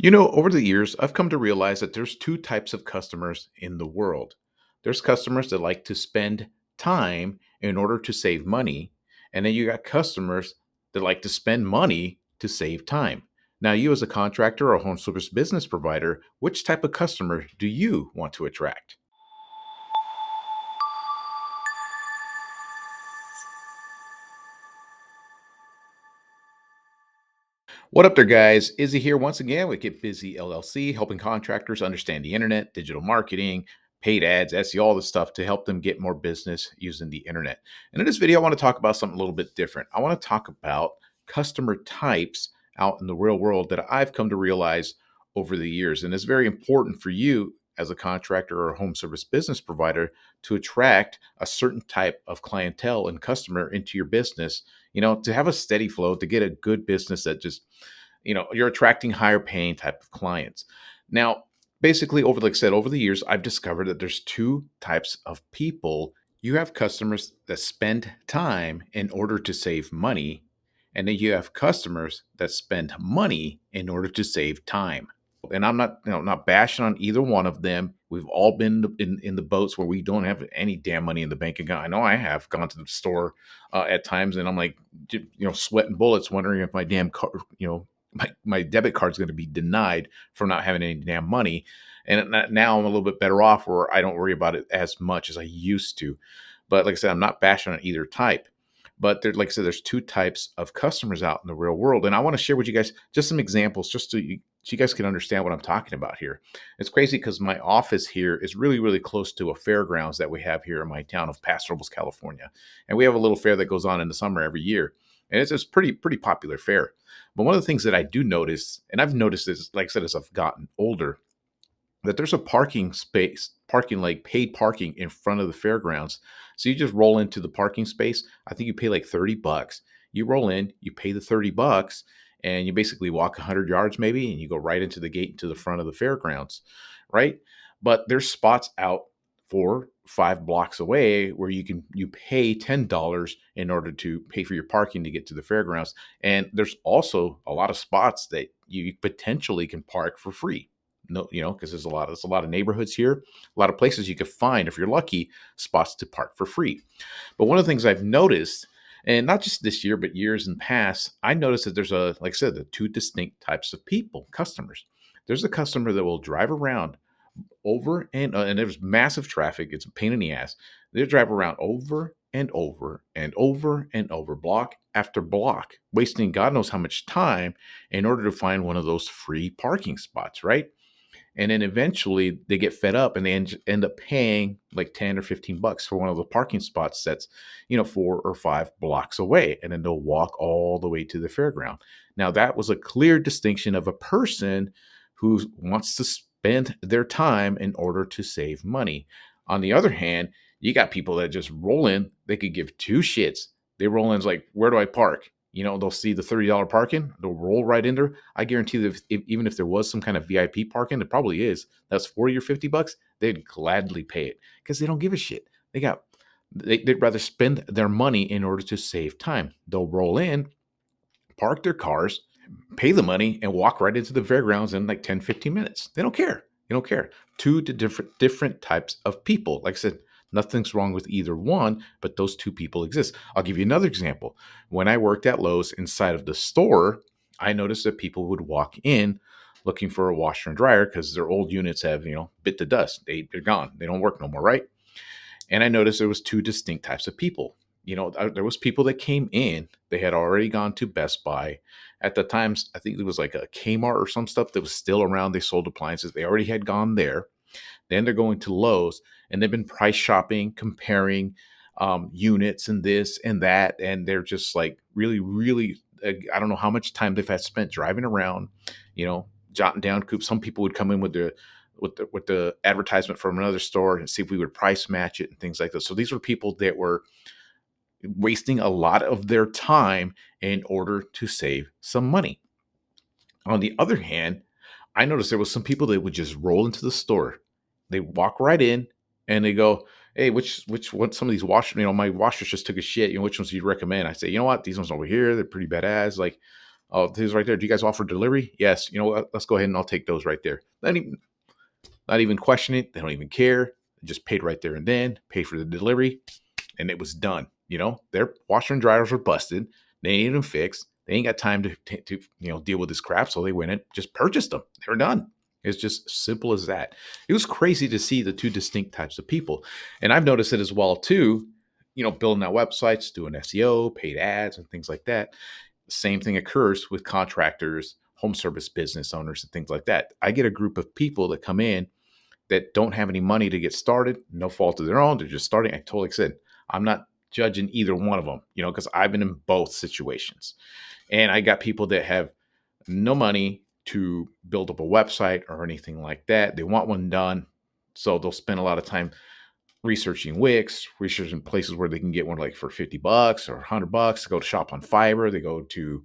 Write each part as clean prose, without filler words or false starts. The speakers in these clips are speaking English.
Over the years, I've come to realize that there's two types of customers in the world. There's customers that like to spend time in order to save money, and then you got customers that like to spend money to save time. Now, you as a contractor or home service business provider, which type of customer do you want to attract? What up there, guys? Izzy here once again with Get Busy LLC, helping contractors understand the internet, digital marketing, paid ads, SEO, all this stuff to help them get more business using the internet. And in this video, I want to talk about something a little bit different. I want to talk about customer types out in the real world that I've come to realize over the years. And it's very important for you as a contractor or a home service business provider to attract a certain type of clientele and customer into your business, to have a steady flow, to get a good business that just you're attracting higher paying type of clients. Now, basically, like I said, over the years, I've discovered that there's two types of people. You have customers that spend time in order to save money, and then you have customers that spend money in order to save time. And I'm not bashing on either one of them. We've all been in the boats where we don't have any damn money in the bank account. I know I have gone to the store at times, and I'm like, sweating bullets, wondering if my damn car, my debit card's going to be denied for not having any damn money. And now I'm a little bit better off where I don't worry about it as much as I used to. But like I said, I'm not bashing on either type. But like I said, there's two types of customers out in the real world. And I want to share with you guys just some examples so you guys can understand what I'm talking about here. It's crazy because my office here is really, really close to a fairgrounds that we have here in my town of Paso Robles, California. And we have a little fair that goes on in the summer every year. And it's a pretty popular fair. But one of the things that I do notice, and I've noticed this, like I said, as I've gotten older, that there's a parking like paid parking in front of the fairgrounds. So you just roll into the parking space. I think you pay like $30. You roll in, you pay the $30, and you basically walk 100 yards maybe, and you go right into the gate into the front of the fairgrounds, right? But there's spots out 4, 5 blocks away where you pay $10 in order to pay for your parking to get to the fairgrounds. And there's also a lot of spots that you potentially can park for free. No, because there's a lot of neighborhoods here, a lot of places you could find, if you're lucky, spots to park for free. But one of the things I've noticed, and not just this year, but years in past, I noticed that there's like I said, the two distinct types of people, customers. There's a customer that will drive around over and there's massive traffic. It's a pain in the ass. They drive around over and over and over and over, block after block, wasting God knows how much time in order to find one of those free parking spots, right? And then eventually they get fed up and they end up paying like 10 or $15 for one of the parking spots that's, 4 or 5 blocks away. And then they'll walk all the way to the fairground. Now, that was a clear distinction of a person who wants to spend their time in order to save money. On the other hand, you got people that just roll in, they could give two shits. They roll in, it's like, where do I park? They'll see the $30 parking, they'll roll right in there. I guarantee that even if there was some kind of VIP parking, it probably is, that's 40 or $50, they'd gladly pay it because they don't give a shit. They'd rather spend their money in order to save time. They'll roll in, park their cars, pay the money, and walk right into the fairgrounds in like 10, 15 minutes. They don't care. They don't care. Two different types of people. Like I said, nothing's wrong with either one, but those two people exist. I'll give you another example. When I worked at Lowe's inside of the store, I noticed that people would walk in looking for a washer and dryer because their old units have, bit the dust. They're gone. They don't work no more, right? And I noticed there was two distinct types of people. There was people that came in, they had already gone to Best Buy. At the times, I think it was like a Kmart or some stuff that was still around. They sold appliances. They already had gone there. Then they're going to Lowe's and they've been price shopping, comparing units and this and that. And they're just like really, really, I don't know how much time they've had spent driving around, jotting down coops. Some people would come in with the advertisement from another store and see if we would price match it and things like this. So these were people that were wasting a lot of their time in order to save some money. On the other hand, I noticed there was some people that would just roll into the store. They walk right in and they go, "Hey, which what some of these washers, my washers just took a shit. Which ones do you recommend?" I say, "You know what? These ones over here, they're pretty badass. Like, Oh, he's right there. Do you guys offer delivery? Yes. You know what? Let's go ahead and I'll take those right there. Not even question it. They don't even care. They just paid right there and then, paid for the delivery, and it was done. Their washer and dryers were busted. They needed them fixed. They ain't got time to deal with this crap. So they went and just purchased them. They were done. It's just simple as that. It was crazy to see the two distinct types of people. And I've noticed it as well too, building out websites, doing SEO, paid ads, and things like that. The same thing occurs with contractors, home service business owners, and things like that. I get a group of people that come in that don't have any money to get started, no fault of their own. They're just starting. I totally said, I'm not judging either one of them, because I've been in both situations. And I got people that have no money to build up a website or anything like that. They want one done. So they'll spend a lot of time researching Wix, researching places where they can get one like for $50 or $100. They go to shop on Fiverr. They go to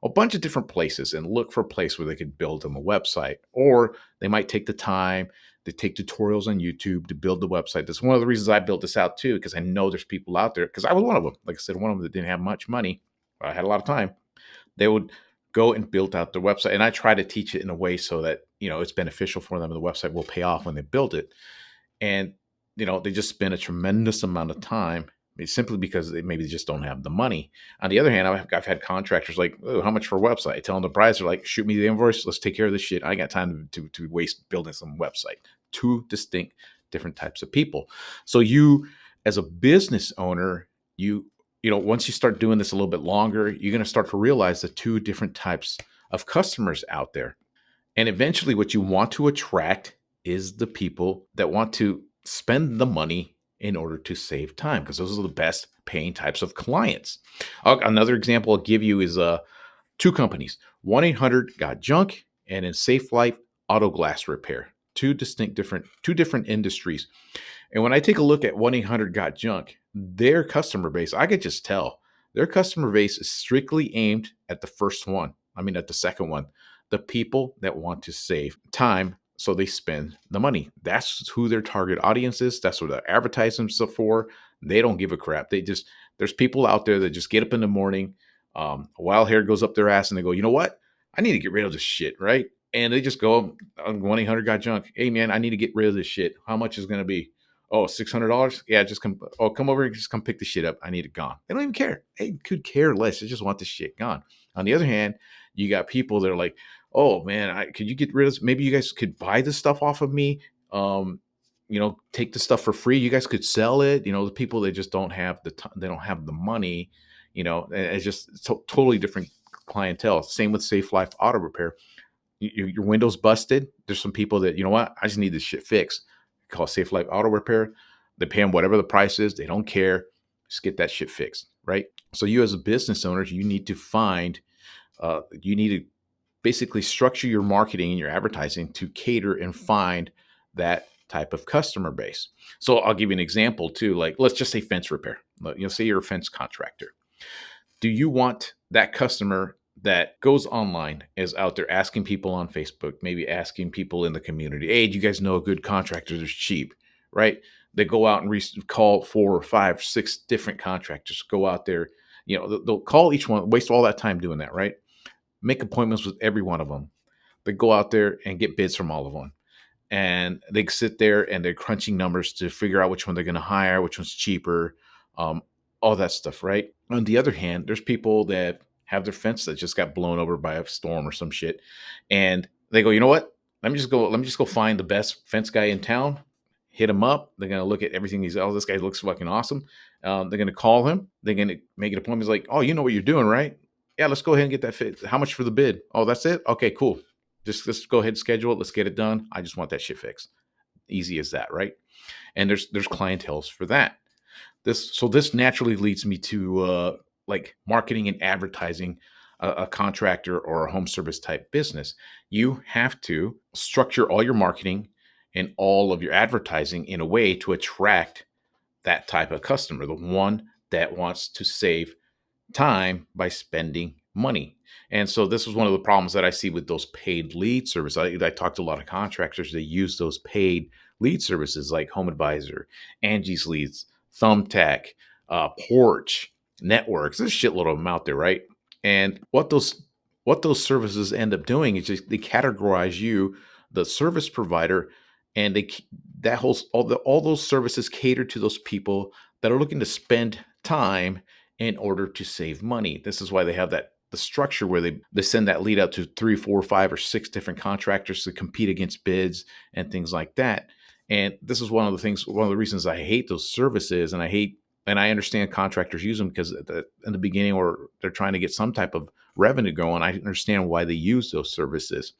a bunch of different places and look for a place where they could build them a website. Or they might take the time to take tutorials on YouTube to build the website. That's one of the reasons I built this out too, because I know there's people out there, because I was one of them. Like I said, one of them that didn't have much money. I had a lot of time. They would go and build out their website. And I try to teach it in a way so that, it's beneficial for them and the website will pay off when they build it. And they just spend a tremendous amount of time simply because they maybe just don't have the money. On the other hand, I've had contractors like, oh, how much for a website? I tell them the price. They're like, shoot me the invoice. Let's take care of this shit. I got time to waste building some website. Two distinct, different types of people. So you, as a business owner, once you start doing this a little bit longer, you're going to start to realize the two different types of customers out there. And eventually what you want to attract is the people that want to spend the money in order to save time, because those are the best paying types of clients. Another example I'll give you is two companies, 1-800-GOT-JUNK and in Safe Life Auto Glass Repair. Two different industries. And when I take a look at 1-800-GOT-JUNK, their customer base, I could just tell their customer base is strictly aimed at the first one. At the second one, the people that want to save time so they spend the money. That's who their target audience is. That's what they're advertising stuff for. They don't give a crap. There's people out there that just get up in the morning, a wild hair goes up their ass and they go, you know what? I need to get rid of this shit, right? And they just go on 1-800-GOT-JUNK. Hey man, I need to get rid of this shit. How much is going to be? Oh, $600? Yeah, just come. Oh, come over and just come pick the shit up. I need it gone. They don't even care. They could care less. They just want the shit gone. On the other hand, you got people that are like, oh man, could you get rid of this? Maybe you guys could buy this stuff off of me. Take the stuff for free. You guys could sell it. The people that just don't have the time, they don't have the money. It's just totally different clientele. Same with Safe Life Auto Repair. Your window's busted. There's some people that, you know what, I just need this shit fixed. Call Safe Life Auto Repair. They pay them whatever the price is. They don't care. Just get that shit fixed, right? So you as a business owner, you need to basically structure your marketing and your advertising to cater and find that type of customer base. So I'll give you an example too. Like, let's just say fence repair. Say you're a fence contractor. Do you want that customer that goes online, is out there asking people on Facebook, maybe asking people in the community, hey, do you guys know a good contractor that's cheap, right? They go out and call 4 or 5, 6 different contractors, go out there, they'll call each one, waste all that time doing that, right? Make appointments with every one of them. They go out there and get bids from all of them. And they sit there and they're crunching numbers to figure out which one they're going to hire, which one's cheaper, all that stuff, right? On the other hand, there's people that have their fence that just got blown over by a storm or some shit, and they go, you know what? Let me just go find the best fence guy in town, hit him up. They're gonna look at everything. Oh, this guy looks fucking awesome. They're gonna call him. They're gonna make an appointment. He's like, oh, you know what you're doing, right? Yeah, let's go ahead and get that fit. How much for the bid? Oh, that's it. Okay, cool. Just let's go ahead and schedule it. Let's get it done. I just want that shit fixed. Easy as that, right? And there's clienteles for that. This naturally leads me to like marketing and advertising a contractor or a home service type business. You have to structure all your marketing and all of your advertising in a way to attract that type of customer, the one that wants to save time by spending money. And so this was one of the problems that I see with those paid lead services. I talked to a lot of contractors. They use those paid lead services like Home Advisor, Angie's Leads, Thumbtack, Porch, Networks. There's a shitload of them out there, right? And what those what those services end up doing is just they categorize you, the service provider, and that whole all those services cater to those people that are looking to spend time in order to save money. This is why they have the structure where they send that lead out to three, four, five, or six different contractors to compete against bids and things like that. And this is one of the reasons I hate those services, and I understand contractors use them because in the beginning, or they're trying to get some type of revenue going. I understand why they use those services.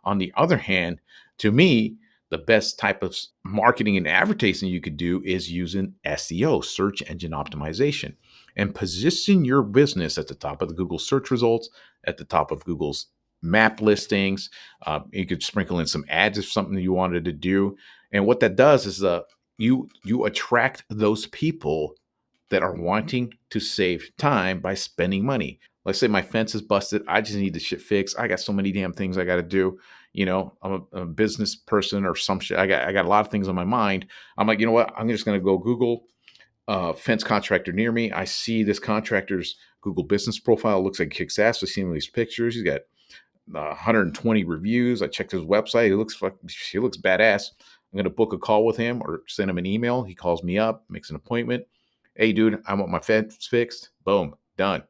On the other hand, to me, the best type of marketing and advertising you could do is using SEO, search engine optimization, and position your business at the top of the Google search results, at the top of Google's map listings. You could sprinkle in some ads if something you wanted to do. And what that does is you attract those people that are wanting to save time by spending money. Let's say my fence is busted. I just need the shit fixed. I got so many damn things I got to do. I'm a business person or some shit. I got a lot of things on my mind. I'm like, you know what? I'm just going to go Google fence contractor near me. I see this contractor's Google business profile. Looks like kicks ass. I see him in these pictures. He's got 120 reviews. I checked his website. He looks badass. I'm going to book a call with him or send him an email. He calls me up, makes an appointment. Hey, dude, I want my fence fixed. Boom, done.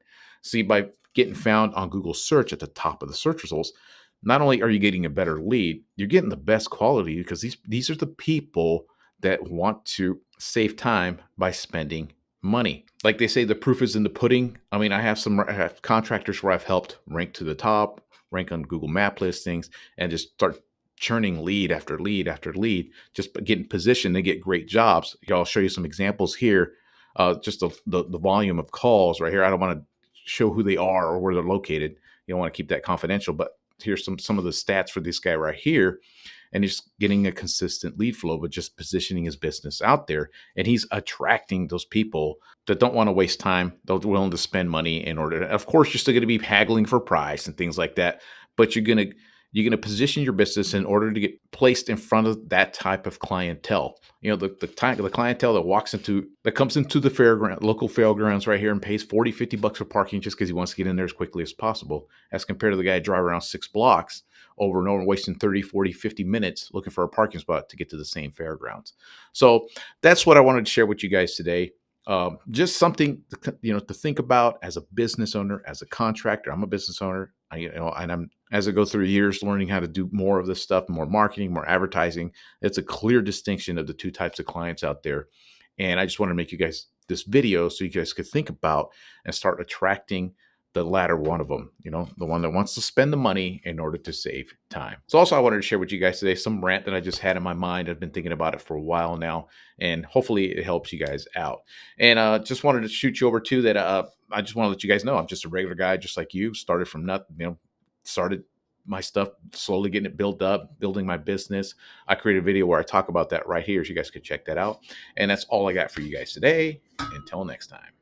See, by getting found on Google search at the top of the search results, not only are you getting a better lead, you're getting the best quality because these are the people that want to save time by spending money. Like they say, the proof is in the pudding. I mean, I have contractors where I've helped rank to the top, rank on Google map listings, and just start churning lead after lead after lead, just getting positioned. They get great jobs. I'll show you some examples here. Just the volume of calls right here. I don't want to show who they are or where they're located. You don't want to keep that confidential, but here's some of the stats for this guy right here. And he's getting a consistent lead flow, but just positioning his business out there. And he's attracting those people that don't want to waste time. They're willing to spend money in order to, of course, you're still going to be haggling for price and things like that, but you're going to position your business in order to get placed in front of that type of clientele. The clientele that comes into the local fairgrounds right here and pays 40, $50 for parking just because he wants to get in there as quickly as possible, as compared to the guy driving around 6 blocks over and over, wasting 30, 40, 50 minutes looking for a parking spot to get to the same fairgrounds. So that's what I wanted to share with you guys today. Just something to think about as a business owner, as a contractor. I'm a business owner, and I'm, as I go through years learning how to do more of this stuff, more marketing, more advertising. It's a clear distinction of the two types of clients out there. And I just want to make you guys this video so you guys could think about and start attracting the latter one of them, the one that wants to spend the money in order to save time. So also I wanted to share with you guys today some rant that I just had in my mind. I've been thinking about it for a while now, and hopefully it helps you guys out. And just wanted to shoot you over too that I just want to let you guys know I'm just a regular guy just like you. Started from nothing, started my stuff slowly, getting it built up, building my business. I created a video where I talk about that right here, so you guys could check that out. And that's all I got for you guys today. Until next time.